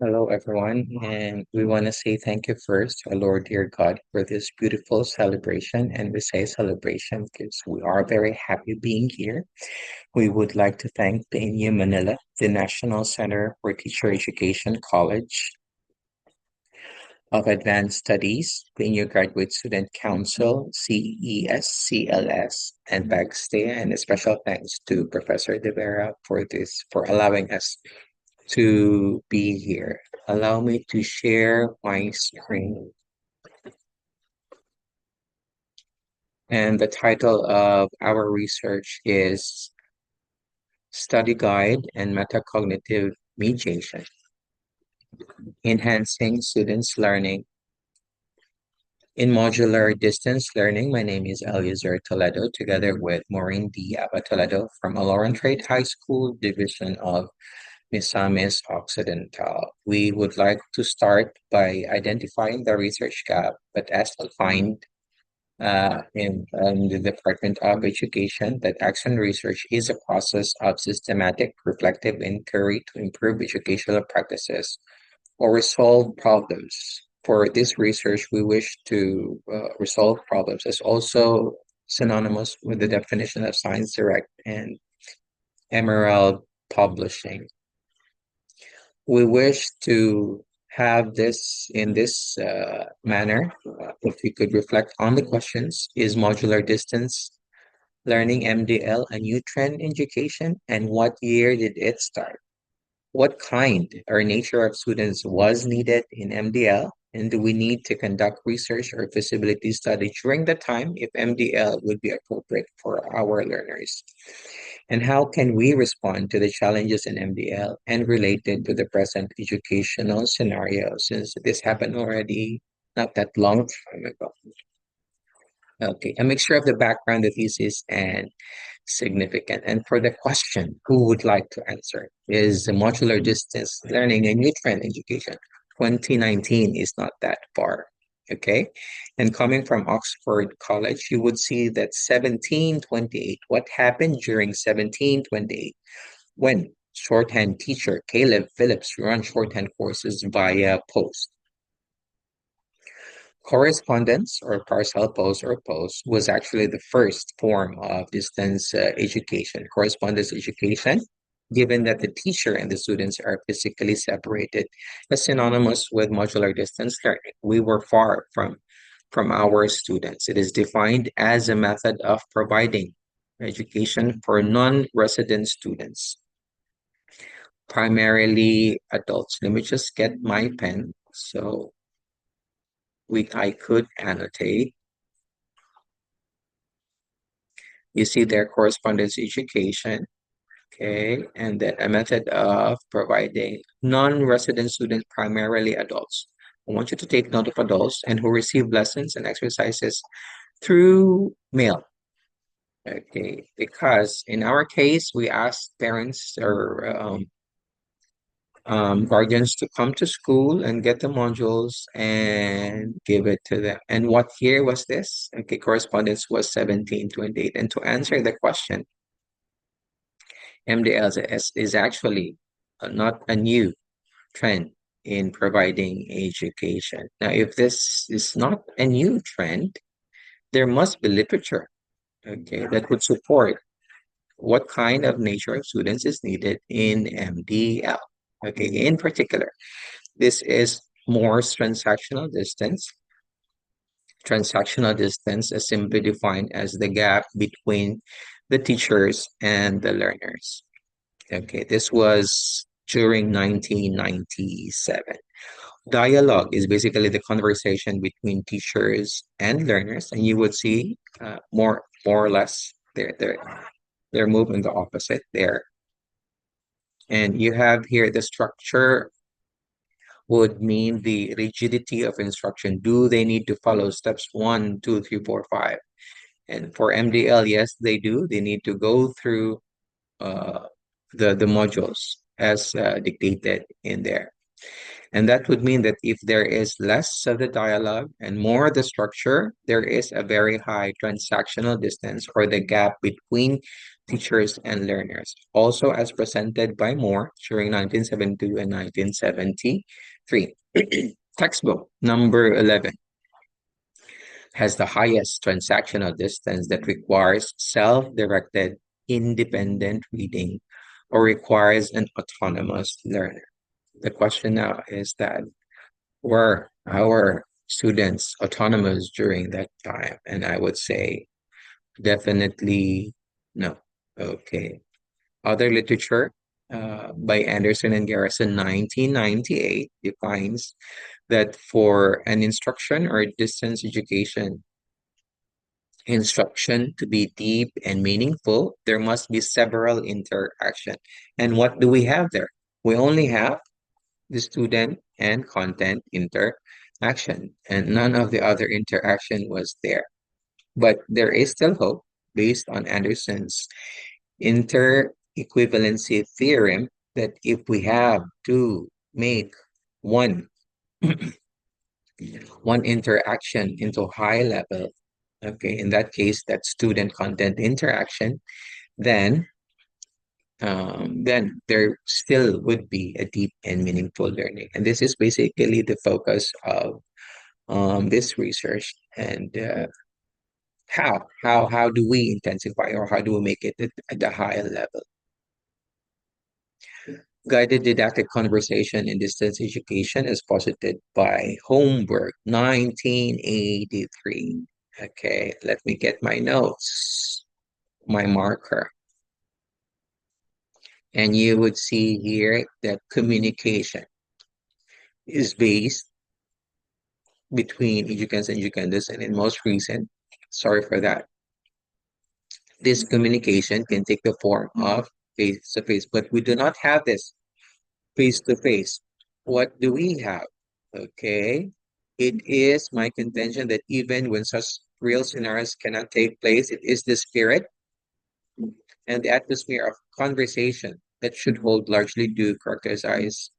Hello, everyone, and we want to say thank you first to our Lord, dear God, for this beautiful celebration. And we say celebration because we are very happy being here. We would like to thank the PNU Manila, the National Center for Teacher Education College of Advanced Studies, PNU Graduate Student Council, CESCLS, and Bagstay, and a special thanks to Professor De Vera for allowing us to be here. Allow me to share my screen. And the title of our research is Study Guide and Metacognitive Mediation, Enhancing Students' Learning in Modular Distance Learning. My name is Eliezer Toledo, together with Maureen D. Toledo from Aloran Trade High School Division of Misamis Occidental. We would like to start by identifying the research gap, but as defined in the Department of Education, that action research is a process of systematic, reflective inquiry to improve educational practices or resolve problems. For this research, we wish to resolve problems as also synonymous with the definition of Science Direct and Emerald Publishing. We wish to have this in this manner. If we could reflect on the questions, is modular distance learning MDL a new trend in education? And what year did it start? What kind or nature of students was needed in MDL? And do we need to conduct research or feasibility study during the time if MDL would be appropriate for our learners? And how can we respond to the challenges in MDL and related to the present educational scenario, since this happened already not that long time ago? Okay, a mixture of the background, the thesis, and significant. And for the question, who would like to answer? Is the modular distance learning a new trend in education? 2019 is not that far. Okay. And coming from Oxford College, you would see that 1728. What happened during 1728 when shorthand teacher Caleb Phillips run shorthand courses via post? Correspondence or parcel post or post was actually the first form of distance education, correspondence education, given that the teacher and the students are physically separated, is synonymous with modular distance learning. We were far from our students. It is defined as a method of providing education for non-resident students, primarily adults. Let me just get my pen so I could annotate. You see their correspondence education, okay, and then a method of providing non-resident students, primarily adults. I want you to take note of adults and who receive lessons and exercises through mail, okay, because in our case, we ask parents or guardians to come to school and get the modules and give it to them. And what year was this? Okay, correspondence was 1728. And to answer the question, MDLs is actually not a new trend in providing education. Now, if this is not a new trend, there must be literature, okay, that would support what kind of nature of students is needed in MDL. Okay, in particular, this is more transactional distance. Transactional distance is simply defined as the gap between the teachers and the learners. Okay, this was during 1997. Dialogue is basically the conversation between teachers and learners, and you would see more or less they're moving the opposite there. And you have here the structure would mean the rigidity of instruction. Do they need to follow steps 1, 2, 3, 4, 5? And for MDL, yes, they do. They need to go through uh, the modules as dictated in there. And that would mean that if there is less of the dialogue and more of the structure, there is a very high transactional distance or the gap between teachers and learners. Also, as presented by Moore during 1972 and 1973. Textbook number 11 has the highest transactional distance that requires self-directed, independent reading or requires an autonomous learner. The question now is that were our students autonomous during that time? And I would say definitely no. Okay. Other literature by Anderson and Garrison, 1998, defines that for an instruction or distance education instruction to be deep and meaningful, there must be several interaction. And what do we have there? We only have the student and content interaction, and none of the other interaction was there. But there is still hope based on Anderson's inter-equivalency theorem that if we have to make one one interaction into high level, okay, in that case, that student content interaction, then then there still would be a deep and meaningful learning. And this is basically the focus of this research. And how do we intensify or how do we make it at a higher level? Guided didactic conversation in distance education is posited by Holmberg, 1983. Okay, let me get my notes, my marker. And you would see here that communication is based between educants and educandos, and in most recent, sorry for that, this communication can take the form of face-to-face, but we do not have this face-to-face. What do we have? Okay, it is my contention that even when such real scenarios cannot take place, it is the spirit and the atmosphere of conversation that should hold largely do characterize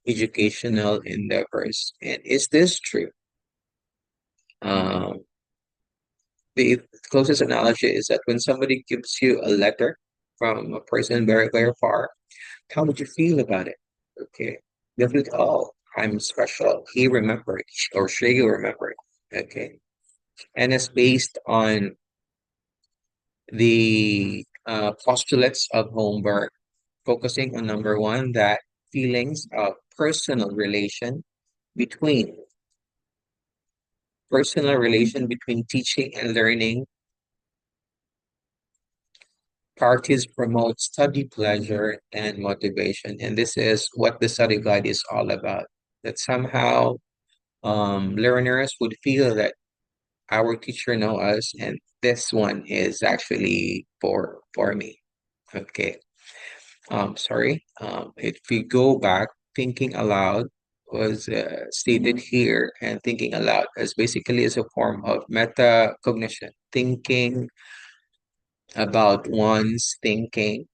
educational endeavors. And is this true? Um, the closest analogy is that when somebody gives you a letter from a person very, very far, how would you feel about it? Okay. Definitely, oh, I'm special. He remembered or she remembered. Okay. And it's based on the postulates of Holmberg, focusing on number one, that feelings of between personal relation between teaching and learning parties promote study pleasure and motivation. And this is what the study guide is all about. That somehow learners would feel that our teacher know us and this one is actually for me. Okay. Sorry. If we go back, thinking aloud was stated here, and thinking aloud is basically is a form of metacognition, thinking about one's thinking,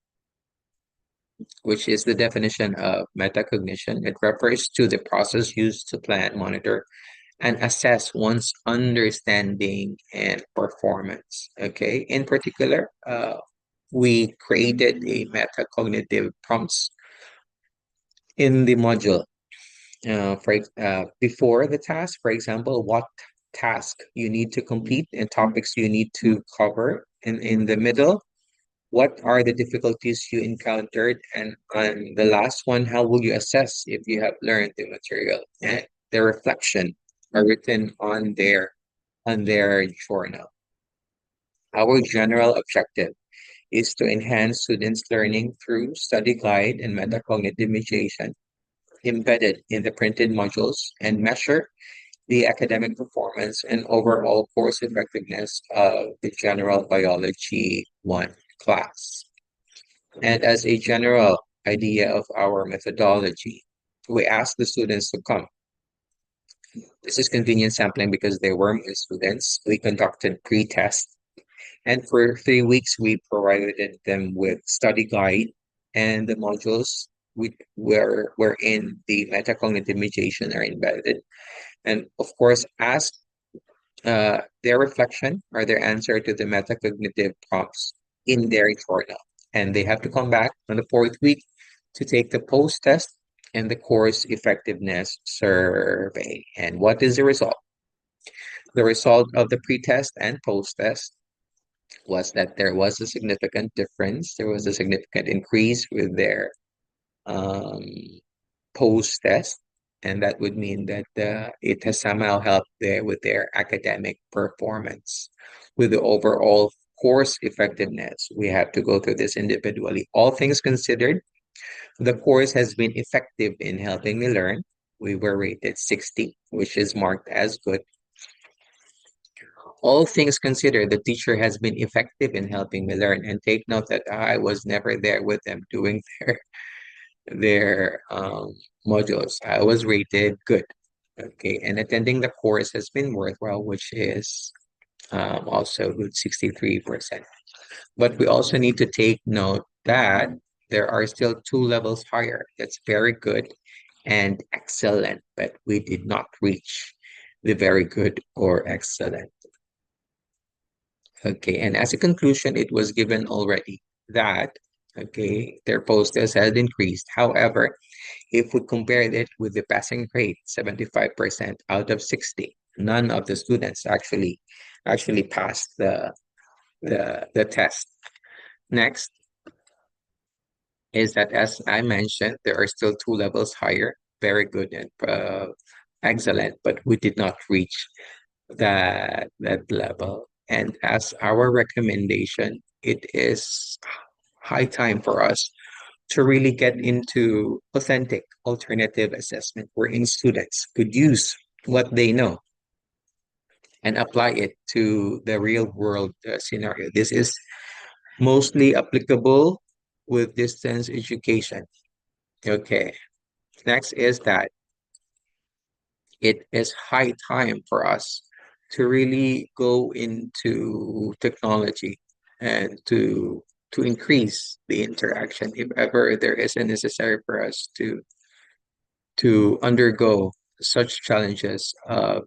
which is the definition of metacognition. It refers to the process used to plan, monitor, and assess one's understanding and performance. Okay. In particular, we created a metacognitive prompts in the module. Before the task, for example, what task you need to complete and topics you need to cover. In the middle, what are the difficulties you encountered? And on the last one, how will you assess if you have learned the material? And the reflection are written on their journal. Our general objective is to enhance students' learning through study guide and metacognitive mediation embedded in the printed modules and measure the academic performance and overall course effectiveness of the General Biology 1 class. And as a general idea of our methodology, we ask the students to come. This is convenient sampling because they were my students. We conducted pre-test, and for 3 weeks, we provided them with study guide and the modules wherein the metacognitive mediation are embedded, and of course ask their reflection or their answer to the metacognitive prompts in their journal. And they have to come back on the fourth week to take the post test and the course effectiveness survey. And what is the result? The result of the pre-test and post-test was that there was a significant difference. There was a significant increase with their um, post-test, and that would mean that it has somehow helped with their academic performance. With the overall course effectiveness, we have to go through this individually. All things considered, the course has been effective in helping me learn. We were rated 60, which is marked as good. All things considered, the teacher has been effective in helping me learn. And take note that I was never there with them doing their modules. I was rated good. Okay, and attending the course has been worthwhile, which is also good 63%. But we also need to take note that there are still two levels higher. That's very good and excellent, but we did not reach the very good or excellent. Okay, and as a conclusion, it was given already that, okay, their posters had increased. However, if we compared it with the passing rate, 75% out of 60, none of the students actually passed the test. Next is that, as I mentioned, there are still two levels higher, very good and excellent, but we did not reach that level. And as our recommendation, it is high time for us to really get into authentic alternative assessment wherein students could use what they know and apply it to the real world scenario. This is mostly applicable with distance education. Okay. Next is that it is high time for us to really go into technology and to increase the interaction if ever there is a necessary for us to undergo such challenges of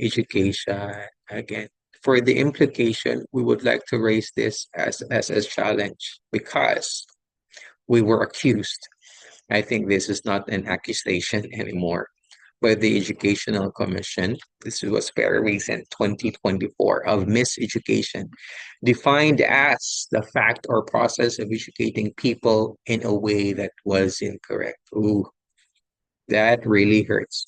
education. Again, for the implication, we would like to raise this as a challenge because we were accused. I think this is not an accusation anymore by the Educational Commission. This was very recent, 2024, of miseducation, defined as the fact or process of educating people in a way that was incorrect. Ooh, that really hurts.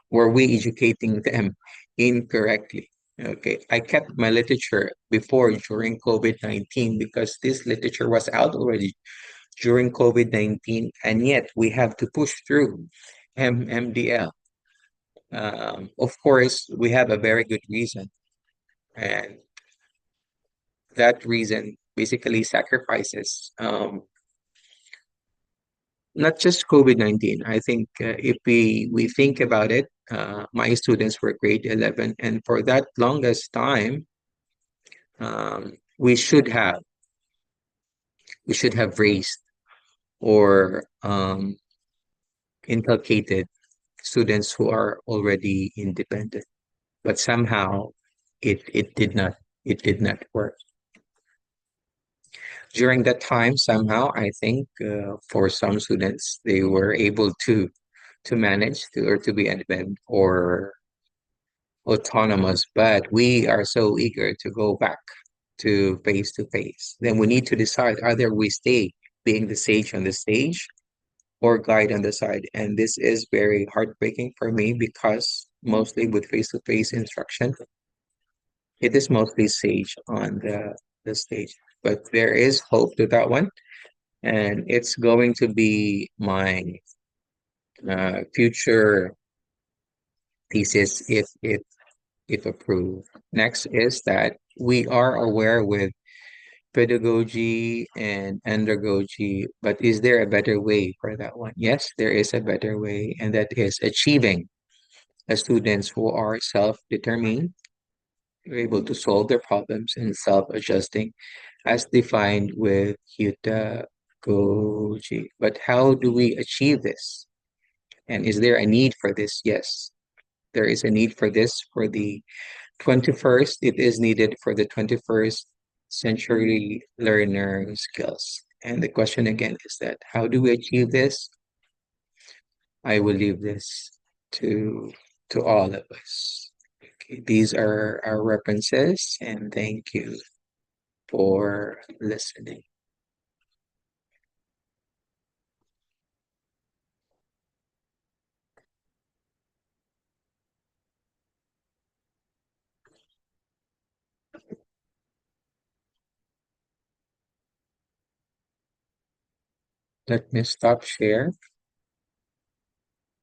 Were we educating them incorrectly? Okay, I kept my literature before during COVID-19 because this literature was out already during COVID-19, and yet we have to push through MDL. Of course, we have a very good reason, and that reason basically sacrifices not just COVID-19. I think if we think about it, my students were grade 11, and for that longest time, um, we should have we should have raised or inculcated students who are already independent, but somehow it did not work. During that time, somehow I think for some students they were able to manage to or to be independent or autonomous, but we are so eager to go back to face to face. Then we need to decide either we stay being the sage on the stage or guide on the side. And this is very heartbreaking for me because mostly with face to face instruction, it is mostly sage on the stage. But there is hope to that one, and it's going to be my future thesis if approved. Next is that we are aware with pedagogy and andragogy, but is there a better way for that one? Yes, there is a better way, and that is achieving students who are self-determined, able to solve their problems and self-adjusting as defined with pedagogy. technology. But how do we achieve this? And is there a need for this? Yes, there is a need for this for the 21st. It is needed for the 21st century learner skills. And the question again is that how do we achieve this? I will leave this to to all of us. Okay, these are our references, and thank you for listening. Let me stop share.